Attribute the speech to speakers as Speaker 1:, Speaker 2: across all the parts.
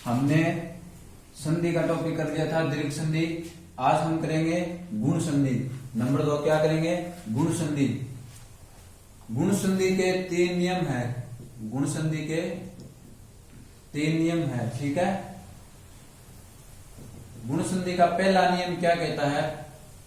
Speaker 1: हमने संधि का टॉपिक कर लिया था, दीर्घ संधि। आज हम करेंगे गुण संधि। नंबर 2 क्या करेंगे? गुण संधि। गुण संधि के 3 नियम है। गुण संधि के 3 नियम है, ठीक है। गुण संधि का पहला नियम क्या कहता है?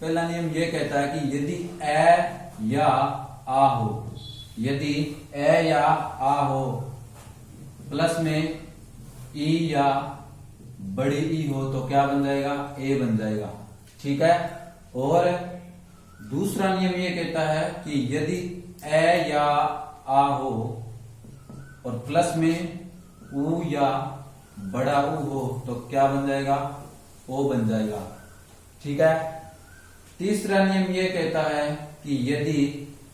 Speaker 1: पहला नियम यह कहता है कि यदि ए या आ हो, यदि ए या आ हो, प्लस में ई या बड़ी ई हो तो क्या बन जाएगा? ए बन जाएगा, ठीक है। और दूसरा नियम यह कहता है कि यदि ए या आ हो और प्लस में ऊ या बड़ा ऊ हो तो क्या बन जाएगा? ओ बन जाएगा, ठीक है। तीसरा नियम यह कहता है कि यदि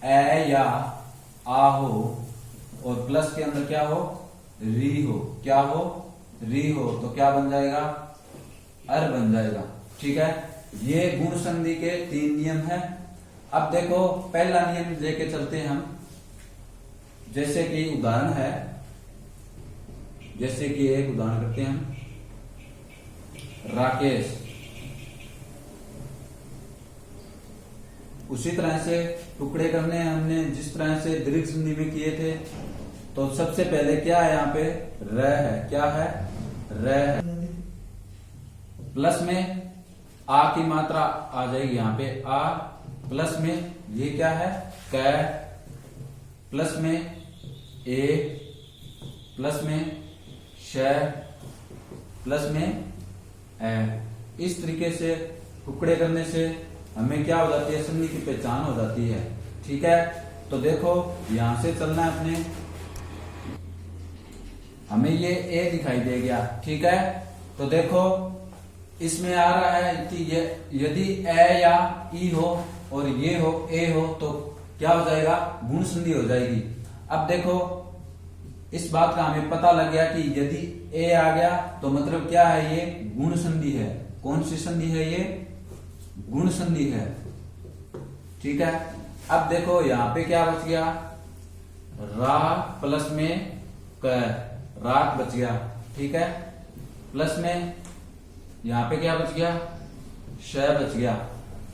Speaker 1: ए या आ हो और प्लस के अंदर क्या हो? री हो। क्या हो? री हो तो क्या बन जाएगा? अर बन जाएगा, ठीक है। ये गुण संधि के 3 नियम है। अब देखो पहला नियम लेके चलते हैं हम। जैसे कि उदाहरण है, जैसे कि एक उदाहरण करते हैं हम। राकेश। उसी तरह से टुकड़े करने हमने जिस तरह से दीर्घ संधि में किए थे। तो सबसे पहले क्या है? यहाँ पे र है। क्या है? र है। प्लस में आ की मात्रा आ जाएगी यहाँ पे आ, प्लस में ये क्या है? क, प्लस में ए, प्लस में श, प्लस में ए। इस तरीके से टुकड़े करने से हमें क्या हो जाती है? संधि की पहचान हो जाती है, ठीक है। तो देखो यहां से चलना है अपने, हमें ये ए दिखाई दे गया, ठीक है। तो देखो इसमें आ रहा है कि यदि ए या ई हो और ये हो ए हो तो क्या हो जाएगा? गुण संधि हो जाएगी। अब देखो इस बात का हमें पता लग गया कि यदि ए आ गया तो मतलब क्या है? ये गुण संधि है। कौन सी संधि है? ये गुण संधि है, ठीक है। अब देखो यहां पे क्या बच गया? रा प्लस में क, रात बच गया, ठीक है। प्लस में यहां पे क्या बच गया? श बच गया।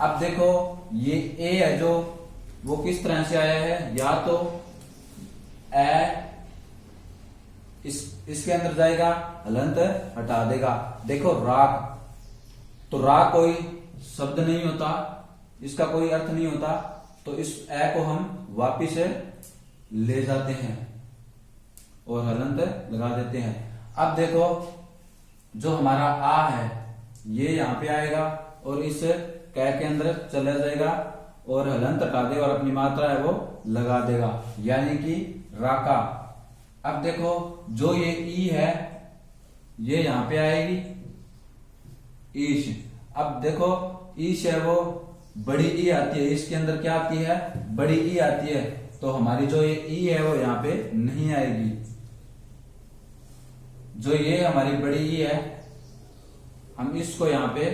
Speaker 1: अब देखो ये ए है जो वो किस तरह से आया है? या तो ए इसके अंदर जाएगा, हलंत हटा देगा। देखो राग, तो राग कोई शब्द नहीं होता, इसका कोई अर्थ नहीं होता, तो इस ए को हम वापिस ले जाते हैं और हलंत लगा देते हैं। अब देखो जो हमारा आ है ये यहां पे आएगा और इस कै के अंदर चला जाएगा और हलंत हटा देगा और अपनी मात्रा है वो लगा देगा, यानी कि राका। अब देखो जो ये ई है ये यहां पे आएगी ईश। अब देखो ईश है वो बड़ी ई आती है, इसके अंदर क्या आती है? बड़ी ई आती है। तो हमारी जो ये ई है वो यहाँ पे नहीं आएगी। जो ये हमारी बड़ी ई है हम इसको यहाँ पे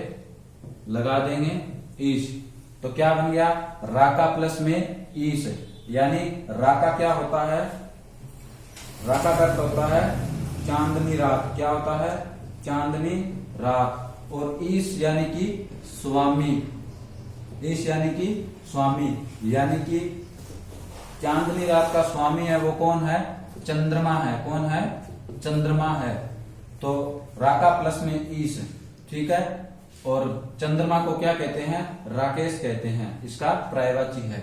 Speaker 1: लगा देंगे ईश। तो क्या बन गया? राका प्लस में ईश, यानी राका क्या होता है? राका का अर्थ होता है चांदनी रात। क्या होता है? चांदनी रात। और ईश यानी कि स्वामी। ईश यानी कि स्वामी, यानी कि चांदनी रात का स्वामी है वो कौन है? चंद्रमा है। कौन है? चंद्रमा है। तो राका प्लस में ईश, ठीक है। और चंद्रमा को क्या कहते हैं? राकेश कहते हैं, इसका पर्यायवाची है।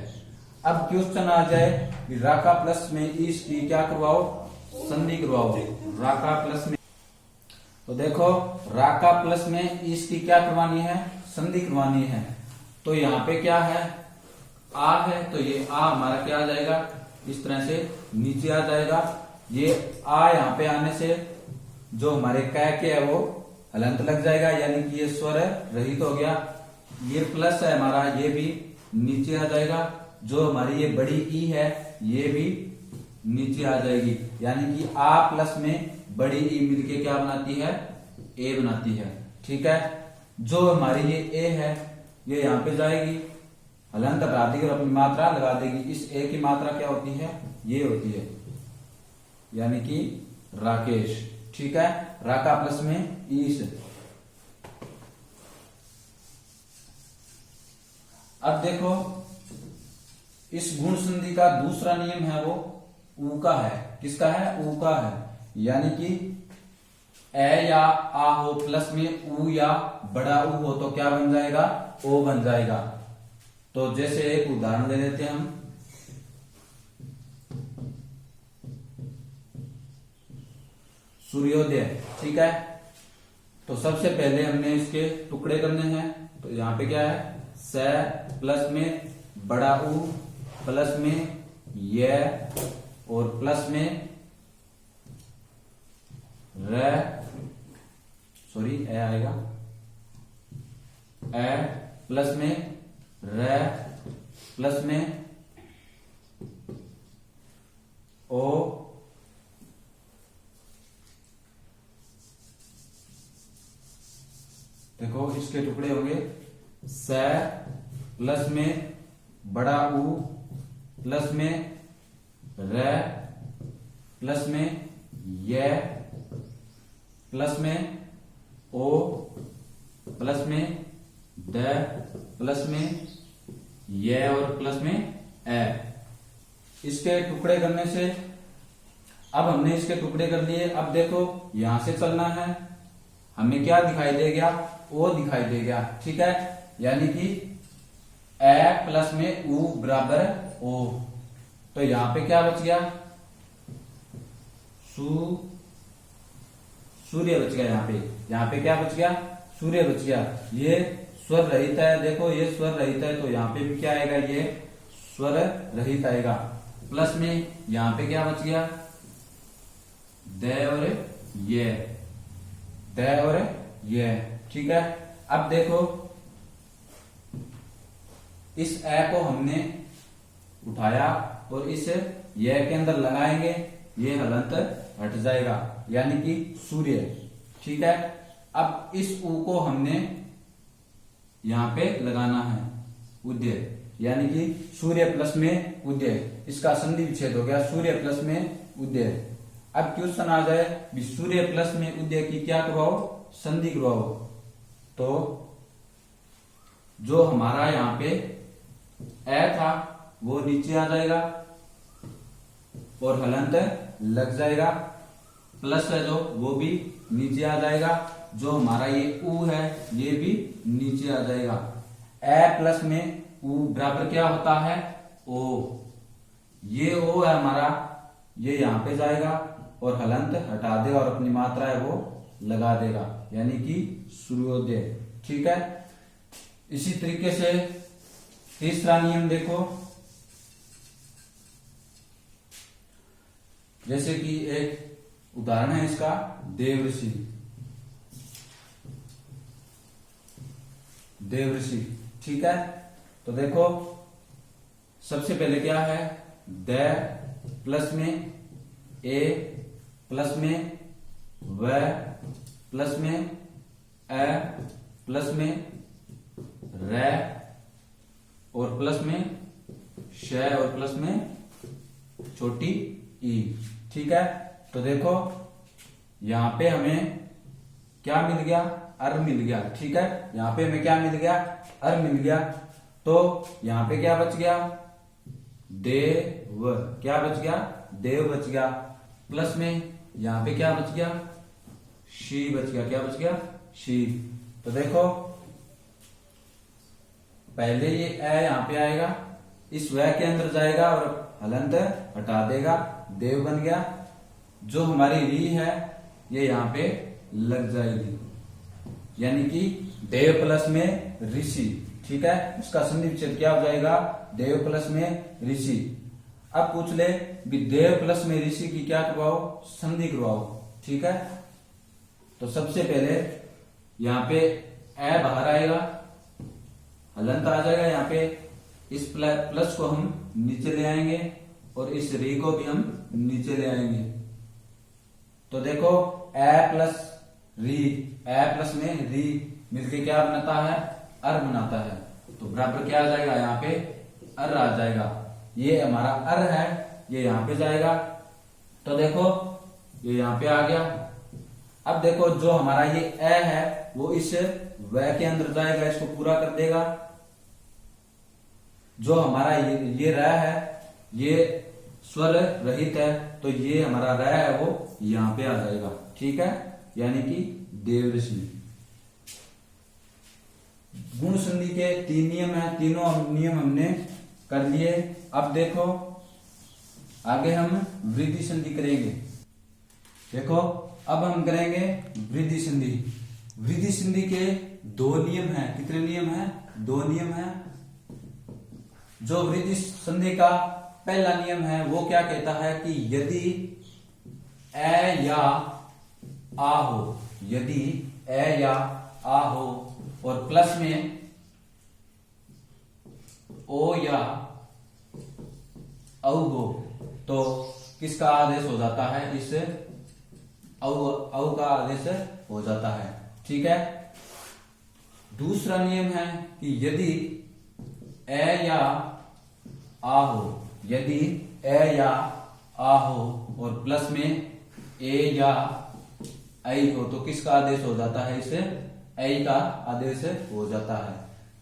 Speaker 1: अब क्वेश्चन आ जाए कि राका प्लस में ईश की क्या करवाओ? संधि करवाओ। राका प्लस में, तो देखो राका प्लस में ईश की क्या करवानी है? संधि करवानी है। तो यहाँ पे क्या है? आ है, तो ये आ हमारा क्या आ जाएगा? इस तरह से नीचे आ जाएगा। ये आ यहाँ पे आने से जो हमारे कै के है वो हलंत लग जाएगा, यानी कि ये स्वर रहित हो गया। ये प्लस है हमारा, ये भी नीचे आ जाएगा। जो हमारी ये बड़ी ई है ये भी नीचे आ जाएगी, यानी कि आ प्लस में बड़ी ई मिलके क्या बनाती है? ए बनाती है, ठीक है। जो हमारी ये ए है ये यहां पे जाएगी, हलंत हटा देगी और अपनी मात्रा लगा देगी। इस ए की मात्रा क्या होती है? ये होती है, यानी कि राकेश, ठीक है, राका प्लस में ईश। अब देखो इस गुण संधि का दूसरा नियम है वो ऊ का है। किसका है? ऊ का है। यानी कि ए या आ हो प्लस में ऊ या बड़ा ऊ हो तो क्या बन जाएगा? ओ बन जाएगा। तो जैसे एक उदाहरण ले लेते हैं हम। सूर्योदय, ठीक है। तो सबसे पहले हमने इसके टुकड़े करने हैं। तो यहां पे क्या है? स प्लस में बड़ा ऊ प्लस में य और प्लस में र, सॉरी ए आएगा, ए प्लस में र प्लस में ओ देखो इसके टुकड़े होंगे स प्लस में बड़ा ऊ प्लस में र प्लस में य प्लस में ओ प्लस में द प्लस में य और प्लस में ए। इसके टुकड़े करने से अब हमने इसके टुकड़े कर लिए। अब देखो यहां से चलना है, हमें क्या दिखाई दे गया? ओ दिखाई दे गया, ठीक है। यानी कि ए प्लस में ऊ बराबर ओ। तो यहां पे क्या बच गया? सूर्य बच गया। यहां पे क्या बच गया? सूर्य बच गया। ये स्वर रहित है, देखो ये स्वर रहित है तो यहां पे भी क्या आएगा? ये स्वर रहित आएगा। प्लस में यहां पे क्या बच गया? द और ये, द और ये, ठीक है। अब देखो इस ए को हमने उठाया और इस ये के अंदर लगाएंगे, ये हलंत हट जाएगा, यानी कि सूर्य, ठीक है। अब इस ऊ को हमने यहां पे लगाना है उदय, यानी कि सूर्य प्लस में उदय। इसका संधि विच्छेद हो गया, सूर्य प्लस में उदय। अब क्वेश्चन आ जाए भी सूर्य प्लस में उदय की क्या करवाओ? संधि करवाओ। तो जो हमारा यहां पे ए था वो नीचे आ जाएगा और हलंत लग जाएगा। प्लस है जो वो भी नीचे आ जाएगा। जो हमारा ये ऊ है ये भी नीचे आ जाएगा। ए प्लस में ऊ बराबर क्या होता है? ओ। ये ओ है हमारा, ये यहां पे जाएगा और हलंत हटा देगा और अपनी मात्रा है वो लगा देगा, यानी कि सूर्योदय, ठीक है। इसी तरीके से तीसरा नियम देखो। जैसे कि एक उदाहरण है इसका, देवऋषि। देवऋषि, ठीक है। तो देखो सबसे पहले क्या है? द प्लस में ए प्लस में व प्लस में ए प्लस में र और प्लस में श और प्लस में छोटी ई, ठीक है। तो देखो यहां पे हमें क्या मिल गया? अर मिल गया, ठीक है। यहां पे हमें क्या मिल गया? अर मिल गया। तो यहां पे क्या बच गया? देव, क्या बच गया? देव बच गया। प्लस में यहां पे क्या बच गया? शी बच गया। क्या बच गया? शी। तो देखो पहले ये ए यहां पे आएगा, इस व के अंदर जाएगा और हलंत हटा देगा, देव बन गया। जो हमारी री है ये यहां पे लग जाएगी, यानी कि देव प्लस में ऋषि, ठीक है। इसका संधि विच्छेद क्या हो जाएगा? देव प्लस में ऋषि। अब पूछ ले भी देव प्लस में ऋषि की क्या करवाओ? संधि करवाओ, ठीक है। तो सबसे पहले यहां पे ए बाहर आएगा, हलंत आ जाएगा यहां पे। इस प्लस को हम नीचे ले आएंगे और इस री को भी हम नीचे ले आएंगे। तो देखो ए प्लस री, ए प्लस में री मिलके क्या बनाता है? अर बनाता है। तो बराबर क्या आ जाएगा? यहाँ पे अर आ जाएगा। ये हमारा अर है, ये यहां पे जाएगा। तो देखो ये यहां पे आ गया अब देखो जो हमारा ये ए है वो इस व के अंदर जाएगा, इसको पूरा कर देगा। जो हमारा ये र है ये स्वर रहित है, तो ये हमारा र है वो यहां पे आ जाएगा, ठीक है, यानी कि देवर्षि। गुण संधि के 3 नियम है, तीनों नियम हमने कर लिए। अब देखो आगे हम वृद्धि संधि करेंगे। देखो अब हम करेंगे वृद्धि संधि। वृद्धि संधि के 2 नियम हैं। कितने नियम हैं? 2 नियम हैं। जो वृद्धि संधि का पहला नियम है वो क्या कहता है कि यदि ए या आ हो, यदि ए या आ हो और प्लस में ओ या औ हो, तो किसका आदेश हो जाता है? इस औ का आदेश हो जाता है, ठीक है। दूसरा नियम है कि यदि ए या आ हो, यदि ए या आ हो और प्लस में ए या आई हो, तो किसका आदेश हो जाता है? इसे आई का आदेश हो जाता है,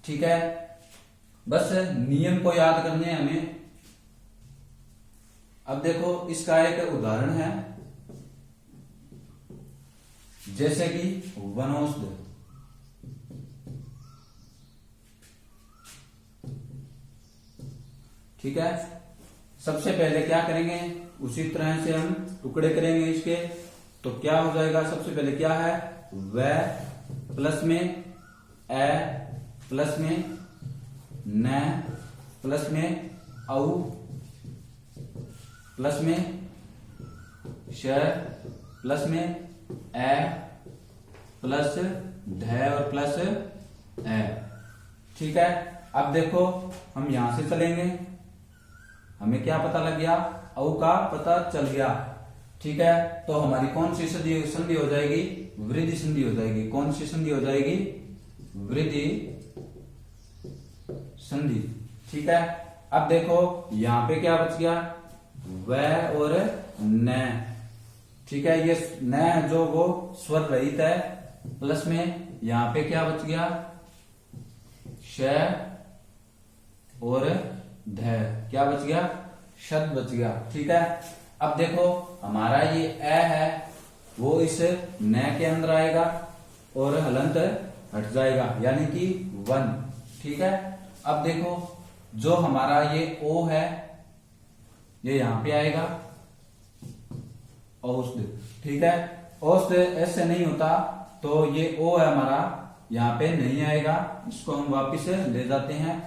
Speaker 1: ठीक है। बस नियम को याद करने हैं हमें। अब देखो इसका एक उदाहरण है, जैसे कि वनौषध। ठीक है, सबसे पहले क्या करेंगे, उसी तरह से हम टुकड़े करेंगे इसके। तो क्या हो जाएगा? सबसे पहले क्या है? व प्लस में ए प्लस में न प्लस में औ प्लस में श प्लस में ए प्लस ध और प्लस ए, ठीक है। अब देखो हम यहां से चलेंगे, हमें क्या पता लग गया? औ का पता चल गया, ठीक है। तो हमारी कौन सी संधि हो जाएगी? वृद्धि संधि हो जाएगी। कौन सी संधि हो जाएगी? वृद्धि संधि, ठीक है। अब देखो यहां पे क्या बच गया? व और न, ठीक है। ये न जो वो स्वर रहित है, प्लस में यहां पे क्या बच गया? श और ध, क्या बच गया? शब्द बच गया, ठीक है। अब देखो हमारा ये ए है वो इस न के अंदर आएगा और हलंत हट जाएगा, यानी कि 1, ठीक है। अब देखो जो हमारा ये ओ है ये यहां पे आएगा, औषध, ठीक है। औषध ऐसे नहीं होता, तो ये ओ है हमारा यहां पे नहीं आएगा, इसको हम वापिस ले जाते हैं।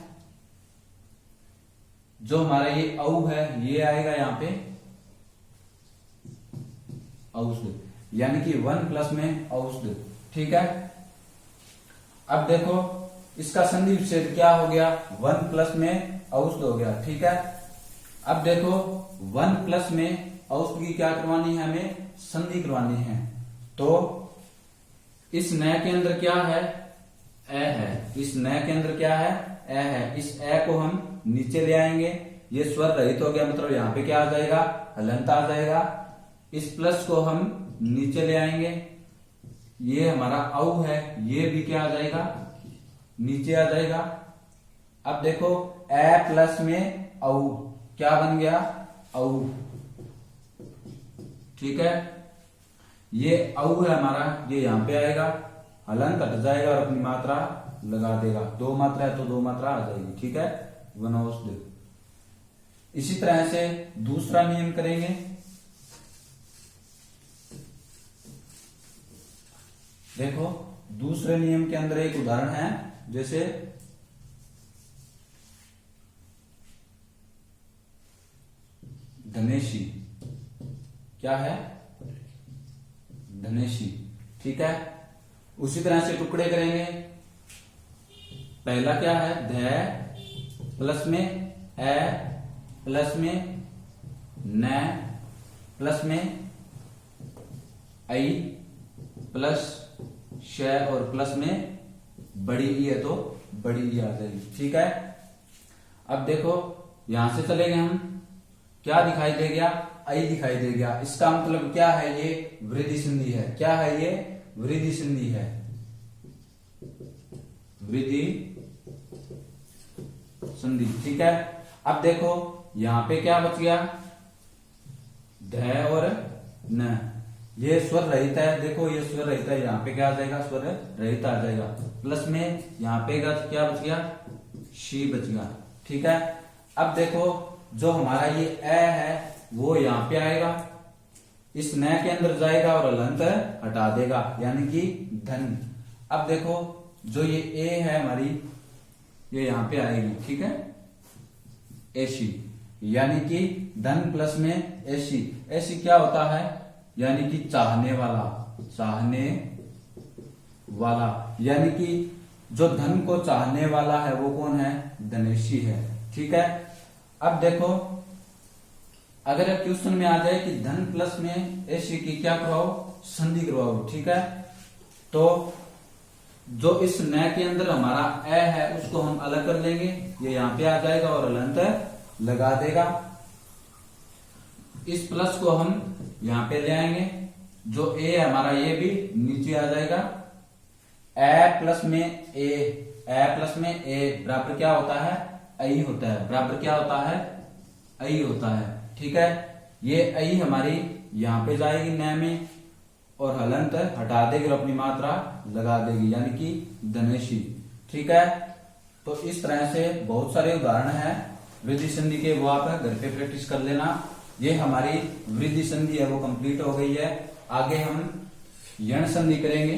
Speaker 1: जो हमारा ये औ है ये आएगा यहां पे औषध, यानी कि 1 प्लस में औषध, ठीक है। अब देखो इसका संधि विच्छेद क्या हो गया? 1 प्लस में औषध हो गया, ठीक है। अब देखो 1 प्लस में औषध की क्या करवानी है? हमें संधि करवानी है। तो इस न के अंदर क्या है? ए है। इस न के अंदर क्या है? ए है। इस ए को हम नीचे ले आएंगे, ये स्वर रहित हो गया, मतलब यहां पे क्या आ जाएगा? हलंत आ जाएगा। इस प्लस को हम नीचे ले आएंगे, ये हमारा औ है, ये भी क्या आ जाएगा? नीचे आ जाएगा। अब देखो ए प्लस में औ क्या बन गया? औ, ठीक है। ये औ है हमारा, ये यहां पे आएगा, हलंत हट जाएगा और अपनी मात्रा लगा देगा। 2 मात्रा है तो 2 मात्रा आ जाएगी, ठीक है। वनौषध। इसी तरह से दूसरा नियम करेंगे। देखो दूसरे नियम के अंदर एक उदाहरण है, जैसे धनेशी। क्या है? धनेशी, ठीक है। उसी तरह से टुकड़े करेंगे। पहला क्या है? ध प्लस में ए प्लस में न प्लस में आई प्लस श और प्लस में बड़ी ई है तो बड़ी ई आ जाएगी, ठीक है। अब देखो यहां से चले गए हम, क्या दिखाई दे गया? आई दिखाई दे गया। इसका मतलब क्या है, ये वृद्धि संधि है। क्या है ये, वृद्धि संधि है, वृद्धि संधि। ठीक है, अब देखो यहां पे क्या बच गया, ध और न, ये स्वर रहित है। देखो ये स्वर रहित है, यहाँ पे क्या आ जाएगा, स्वर रहित आ जाएगा। प्लस में यहाँ पे क्या बच गया, शी बच गया। ठीक है, अब देखो जो हमारा ये ए है वो यहाँ पे आएगा, इस न के अंदर जाएगा और हलंत हटा देगा, यानी कि धन। अब देखो जो ये ए है हमारी, ये यहाँ पे आएगी। ठीक है, एशी, यानी कि धन प्लस में एशी। एशी क्या होता है, यानी कि चाहने वाला, चाहने वाला, यानी कि जो धन को चाहने वाला है वो कौन है, धनेशी है। ठीक है, अब देखो अगर क्वेश्चन में आ जाए कि धन प्लस में एशी की क्या करवाओ, संधि करवाओ। ठीक है, तो जो इस न के अंदर हमारा ए है उसको हम अलग कर लेंगे, ये यहाँ पे आ जाएगा और हलंत लगा देगा। इस प्लस को हम यहां पे ले आएंगे, जो ए हमारा ये भी नीचे आ जाएगा। ए प्लस में ए प्लस में ए बराबर क्या होता है, आई होता है, बराबर क्या होता है, आई होता है। ठीक है, ये आई हमारी यहां पे जाएगी न में और हलंत हटा देगी और अपनी मात्रा लगा देगी, यानी कि धनेशी। ठीक है, तो इस तरह से बहुत सारे उदाहरण हैं वृद्धि संधि के, वो आप घर पे प्रैक्टिस कर लेना। ये हमारी वृद्धि संधि है वो कंप्लीट हो गई है। आगे हम यण संधि करेंगे।